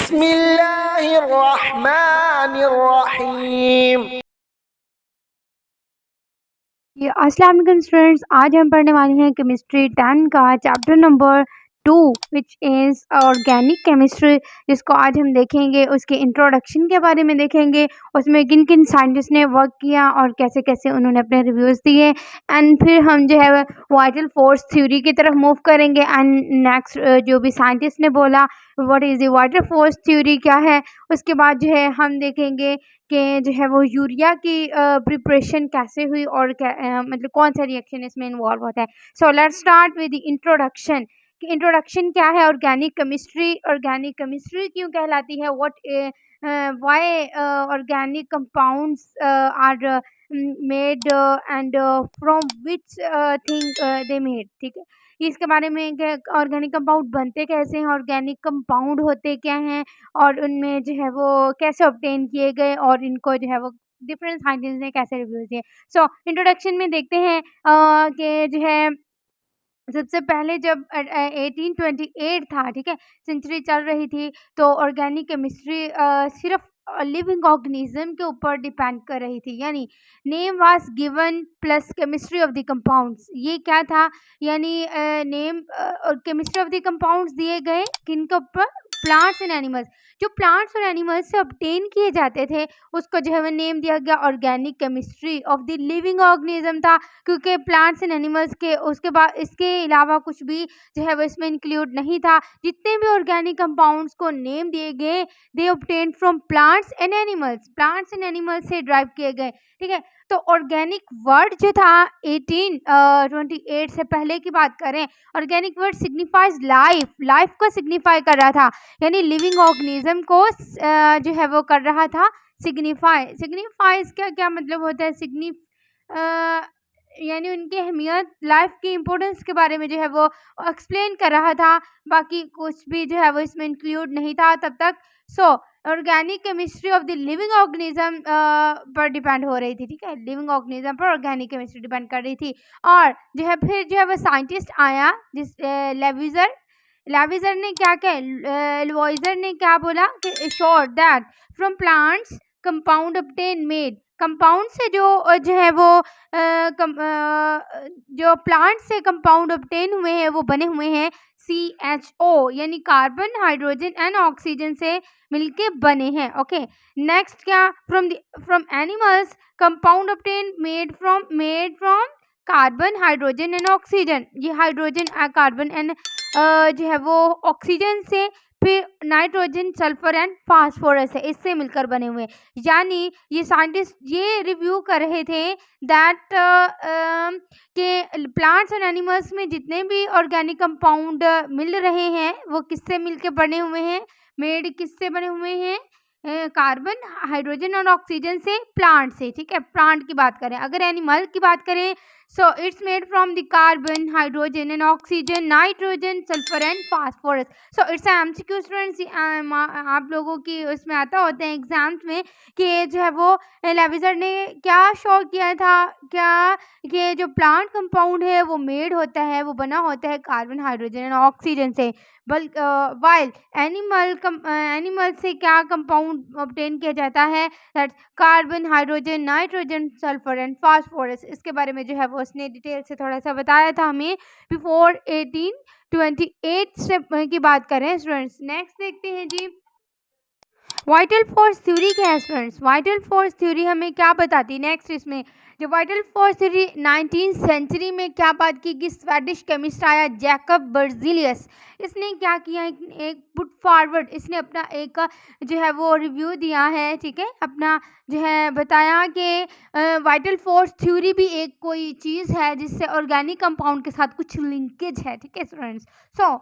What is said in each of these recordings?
बिस्मिल्लाहिर्रहमानिर्रहीम। अस्सलाम वालेकुम स्टूडेंट्स, आज हम पढ़ने वाले हैं केमिस्ट्री 10 का chapter number 2 which is organic chemistry, जिसको आज हम देखेंगे। उसके इंट्रोडक्शन के बारे में देखेंगे, उसमें किन किन साइंटिस्ट ने वर्क किया और कैसे कैसे उन्होंने अपने रिव्यूज़ दिए। एंड फिर हम जो है वाइटल फोर्स थ्योरी की तरफ मूव करेंगे। एंड नेक्स्ट जो भी साइंटिस्ट ने बोला what is the vital force theory क्या है, उसके बाद जो है हम देखेंगे कि जो है वो यूरिया की प्रिपरेशन कैसे हुई और मतलब कौन सा रिएक्शन इसमें इन्वॉल्व होता है। So let's start with the introduction कि इंट्रोडक्शन क्या है। ऑर्गेनिक केमिस्ट्री क्यों कहलाती है, what why organic compounds are made and from which thing they made, ठीक है। इसके बारे में ऑर्गेनिक कंपाउंड बनते कैसे हैं, ऑर्गेनिक कंपाउंड होते क्या हैं और उनमें जो है वो कैसे ऑब्टेन किए गए और इनको जो है वो डिफरेंट साइंटिस्ट ने कैसे रिव्यू दिए। सो इंट्रोडक्शन में देखते हैं कि जो है सबसे पहले जब 1828 था, ठीक है, सेंचुरी चल रही थी, तो ऑर्गेनिक केमिस्ट्री सिर्फ लिविंग ऑर्गेनिज्म के ऊपर डिपेंड कर रही थी। यानी name was given plus chemistry of the compounds, ये क्या था, यानी नेम और केमिस्ट्री ऑफ द कंपाउंड्स दिए गए किनके ऊपर, प्लांट्स एंड एनिमल्स। जो प्लांट्स और एनिमल्स से ऑब्टेन किए जाते थे उसको जो है वो नेम दिया गया organic chemistry of the living organism था, क्योंकि प्लांट्स एंड एनिमल्स के उसके बाद इसके अलावा कुछ भी जो है वो इसमें इंक्लूड नहीं था। जितने भी ऑर्गेनिक कंपाउंड्स को नेम दिए गए they obtain from plants and animals से ड्राइव किए गए, ठीक है। तो ऑर्गेनिक वर्ड जो था 1828 से पहले की बात करें, ऑर्गेनिक वर्ड सिग्निफाइज लाइफ को सिग्निफाई कर रहा था, यानी लिविंग ऑर्गेनिज्म को जो है वो कर रहा था सिग्निफाइज क्या क्या मतलब होता है, यानी उनकी अहमियत, लाइफ की इम्पोर्टेंस के बारे में जो है वो एक्सप्लेन कर रहा था। बाकी कुछ भी जो है वो इसमें इंक्लूड नहीं था तब तक। सो organic chemistry of the living organism पर डिपेंड हो रही थी, ठीक है, लिविंग ऑर्गेनिज्म पर ऑर्गेनिक केमिस्ट्री डिपेंड कर रही थी। और जो है फिर जो है वो साइंटिस्ट आया जिस लेविजर ने क्या क्या लवॉइजर ने क्या बोला कि sure that from plants compound obtain made, compound से जो है वो जो प्लांट से कंपाउंड ऑब्टेन हुए हैं वो बने हुए हैं CHO, यानी कार्बन हाइड्रोजन एंड ऑक्सीजन से मिलके बने हैं। ओके, नेक्स्ट क्या, from animals compound obtain made from carbon hydrogen and oxygen, ये हाइड्रोजन कार्बन एंड जो है वो ऑक्सीजन से, फिर नाइट्रोजन सल्फर एंड फास्फोरस है, इससे मिलकर बने हुए। यानी ये साइंटिस्ट ये रिव्यू कर रहे थे दैट के प्लांट्स एंड एनिमल्स में जितने भी ऑर्गेनिक कंपाउंड मिल रहे हैं वो किससे मिलकर बने हुए हैं, मेड किससे बने हुए हैं, कार्बन हाइड्रोजन और ऑक्सीजन से, प्लांट से, ठीक है, प्लांट की बात करें। अगर एनिमल की बात करें so it's made from the carbon hydrogen and oxygen nitrogen sulphur and phosphorus. So it's MCQ students, आप लोगों की उसमें आता होते हैं एग्जाम्स में कि जो है वो लेविजर ने क्या शो किया था, क्या कि जो प्लांट कंपाउंड है वो मेड होता है, वो बना होता है कार्बन हाइड्रोजन एंड ऑक्सीजन से, वाइल एनिमल से क्या कंपाउंड ऑब्टेन किया जाता है, that carbon hydrogen nitrogen sulphur and phosphorus. इसके बारे में जो है वो उसने डिटेल से थोड़ा सा बताया था हमें बिफोर 1828 से की बात करें स्टूडेंट्स। नेक्स्ट देखते हैं जी, वाइटल फोर्स थ्योरी क्या है स्टूडेंट्स। वाइटल फोर्स थ्योरी हमें क्या बताती है, नेक्स्ट इसमें जो vital force theory 19th century में क्या बात की कि स्वेडिश केमिस्ट आया जैकब बर्जीलियस, इसने क्या किया, एक पुट फॉरवर्ड, इसने अपना एक जो है वो रिव्यू दिया है, ठीक है, अपना जो है बताया कि वाइटल फोर्स थ्योरी भी एक कोई चीज़ है जिससे ऑर्गेनिक कंपाउंड के साथ कुछ लिंकेज है, ठीक है स्टूडेंट्स। सो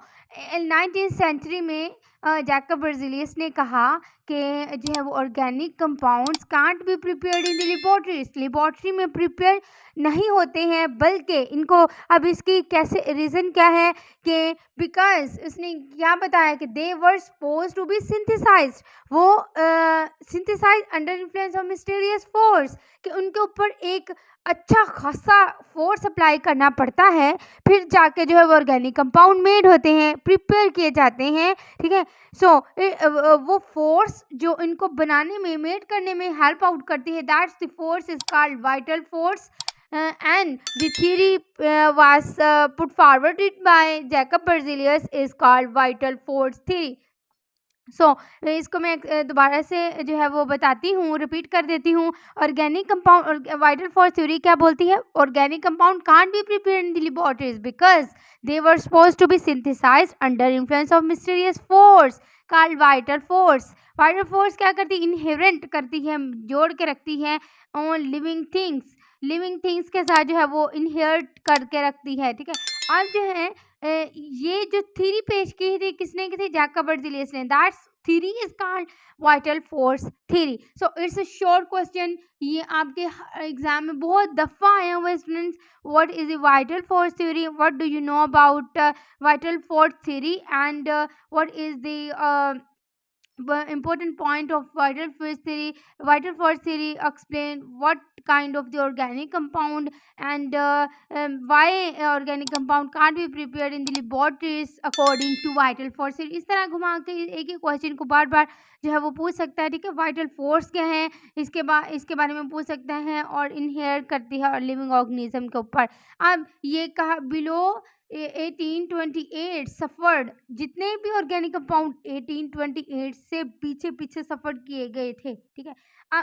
19th सेंचुरी में जैकब बर्जीलियस ने कहा कि जो है वो organic compounds can't be prepared in the laboratory में प्रिपेयर नहीं होते हैं, बल्कि इनको, अब इसकी कैसे रीज़न क्या है कि बिकॉज उसने क्या बताया कि they were suppose to be synthesized, वो synthesize under influence of mysterious force, कि उनके ऊपर एक अच्छा खासा फोर्स अप्लाई करना पड़ता है, फिर जाके जो है वो ऑर्गेनिक कंपाउंड मेड होते हैं, प्रिपेयर किए जाते हैं, ठीक है। सो वो फोर्स जो इनको बनाने में, मेड करने में हेल्प आउट करती है, that's the force is called vital force, and the theory was put forward by Jacob Berzelius is called vital force theory. सो इसको मैं दोबारा से जो है वो बताती हूँ, रिपीट कर देती हूँ। ऑर्गेनिक कंपाउंड और वाइटल फोर्स थ्योरी क्या बोलती है? Organic compound can't be prepared in the laboratories because they were supposed to be synthesised under influence of mysterious force called vital force. Vital force क्या करती है? इनहेरेंट करती है, जोड़ के रखती है on living things, living things के साथ जो है वो इनहेरिट करके रखती है, ठीक है। अब जो है ये जो थ्योरी पेश की थी किसने की थी? जैकब बर्ज़ेलियस ने। That's theory is called vital force theory. So it's a short question, ये आपके एग्जाम में बहुत दफ़ा आया हुआ है students. What is the vital force theory? What do you know about vital force theory and what is the important point of vital force theory? Vital force theory explain what kind of the organic compound and why organic compound can't be prepared in the laboratories according to vital force theory। इस तरह घुमा के एक ही question को बार बार जो है वो पूछ सकता है, ठीक है। वाइटल फोर्स क्या है, इसके बारे में पूछ सकता है, और इनहेयर करती है और लिविंग ऑर्गेनिज्म के ऊपर। अब ये कहा बिलो 1828 सफर्ड, जितने भी ऑर्गेनिक कंपाउंड 1828 से पीछे पीछे सफर किए गए थे, ठीक है।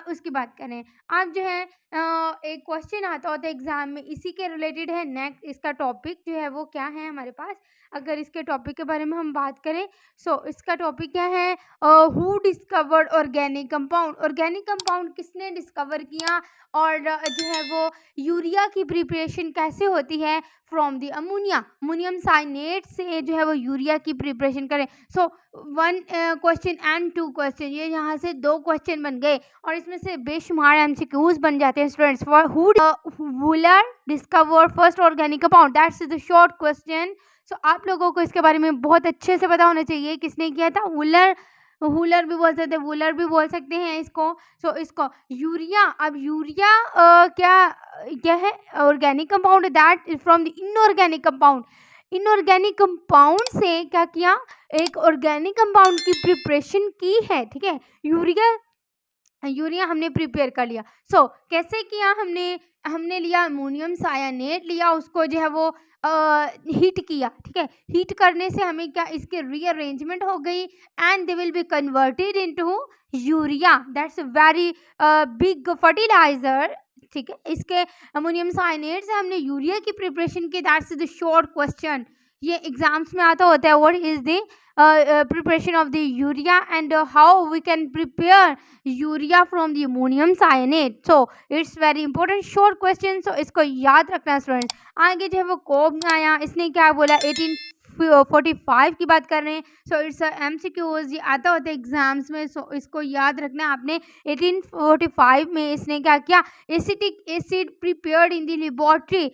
उसकी बात करें, अब जो है एक क्वेश्चन आता होता है एग्जाम में, इसी के रिलेटेड है। नेक्स्ट इसका टॉपिक जो है वो क्या है हमारे पास? अगर इसके टॉपिक के बारे में हम बात करें, सो इसका टॉपिक क्या है? Who discovered organic compound? Organic compound किसने डिस्कवर किया, और जो है वो यूरिया की प्रिपरेशन कैसे होती है? From the ammonia, ammonium cyanate से जो है वो यूरिया की प्रिपरेशन करें। सो 1 क्वेश्चन एंड 2 क्वेश्चन, ये यहाँ से 2 क्वेश्चन बन गए, और इसमें से बेशुमार एमसीक्यूज बन जाते हैं students. For who Wohler discover first organic compound? That's the short question. So आप लोगों को इसके बारे में बहुत अच्छे से पता होना चाहिए, किसने किया था? वुलर, हुलर भी बोल सकते हैं, वुलर भी बोल सकते हैं इसको। सो इसको यूरिया, अब यूरिया क्या है? Organic compound, that is from the inorganic compound. Inorganic compound से क्या किया? एक ऑर्गेनिक कंपाउंड की प्रिपरेशन की है, ठीक है। यूरिया हमने प्रिपेयर कर लिया। सो कैसे किया? हमने लिया अमोनियम सायानेट लिया, उसको जो है वो हीट किया, ठीक है। हीट करने से हमें क्या? इसके रीअरेंजमेंट हो गई, and they will be converted into urea, that's a very big fertiliser, ठीक है। इसके अमोनियम साइनेट से हमने यूरिया की प्रिपरेशन की, दैट्स द शॉर्ट क्वेश्चन। ये एग्जाम्स में आता होता है, what is the preparation of the urea and how we can prepare urea from the ammonium cyanate। so it's very important short question, so इसको याद रखना स्टूडेंट। आगे जो है वो कोब में आया, इसने क्या बोला? 1845 की बात कर रहे हैं। सो इट्स एमसीक्यूज, ये आता होता है एग्जाम्स में, सो इसको याद रखना आपने। 1845 में इसने क्या किया? Acetic acid prepared in the laboratory,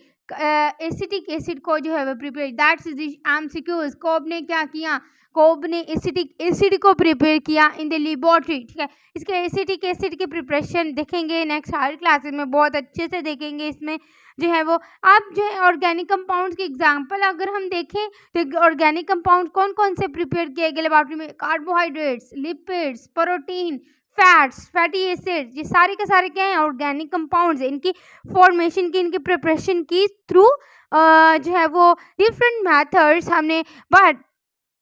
acetic acid को जो है वो प्रिपेयर, दैट्स इज एमसीक्यूज। कोब ने क्या किया? कोब ने एसिटिक एसिड को प्रिपेयर किया इन द लेबोरेटरी, ठीक है। इसके एसिटिक एसिड की प्रिपरेशन देखेंगे नेक्स्ट हर क्लासेस में, बहुत अच्छे से देखेंगे इसमें जो है वो। आप जो है ऑर्गेनिक कंपाउंड्स के एग्जांपल अगर हम देखें तो ऑर्गेनिक कंपाउंड कौन कौन से प्रिपेयर किए गए लेबोरेटरी में? Carbohydrates, lipids, protein, fats, fatty acid, ये सारे के सारे क्या हैं? Organic compounds. इनकी फॉर्मेशन की, इनकी प्रिपरेशन की थ्रू जो है वो डिफरेंट मेथड्स हमने, बट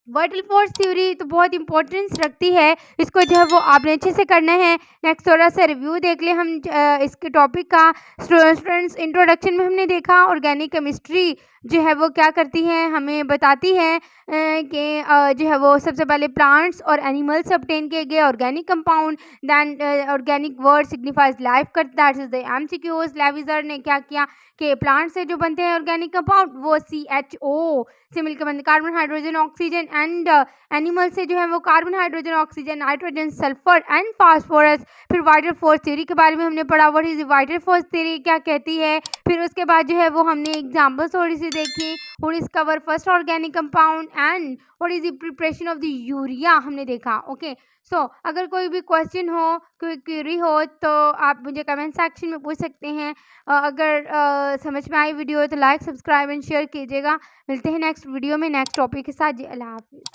वाइटल फोर्स थ्योरी तो बहुत इंपॉर्टेंस रखती है, इसको जो है वो आपने अच्छे से करना है। नेक्स्ट थोड़ा सा रिव्यू देख ले हम इसके टॉपिक का। स्टूडेंट्स इंट्रोडक्शन में हमने देखा ऑर्गेनिक केमिस्ट्री जो है वो क्या करती है, हमें बताती है कि जो है वो सबसे पहले प्लांट्स और एनिमल्स से ऑब्टेन किए गए organic compound, then organic word signifies life करता, that is the MCQs. Lavoisier ने क्या किया कि प्लांट से जो बनते हैं ऑर्गेनिक कंपाउंड वो CHO से मिलकर बनते, carbon hydrogen oxygen, and animal से जो है वो carbon hydrogen oxygen, nitrogen, sulphur and phosphorus. फिर वाइटल फोर्स थ्योरी के बारे में हमने पढ़ा, what is vital force theory क्या कहती है। फिर उसके बाद जो है वो हमने एग्जाम्पल थोड़ी सी देखी, what is cover first organic compound and what is the preparation of the urea हमने देखा। ओके सो अगर कोई भी क्वेश्चन हो, कोई क्वेरी हो तो आप मुझे कमेंट सेक्शन में पूछ सकते हैं। अगर समझ में आई वीडियो तो लाइक सब्सक्राइब एंड शेयर कीजिएगा। मिलते हैं नेक्स्ट वीडियो में नेक्स्ट टॉपिक के साथ। जी अल्लाह हाफिज़।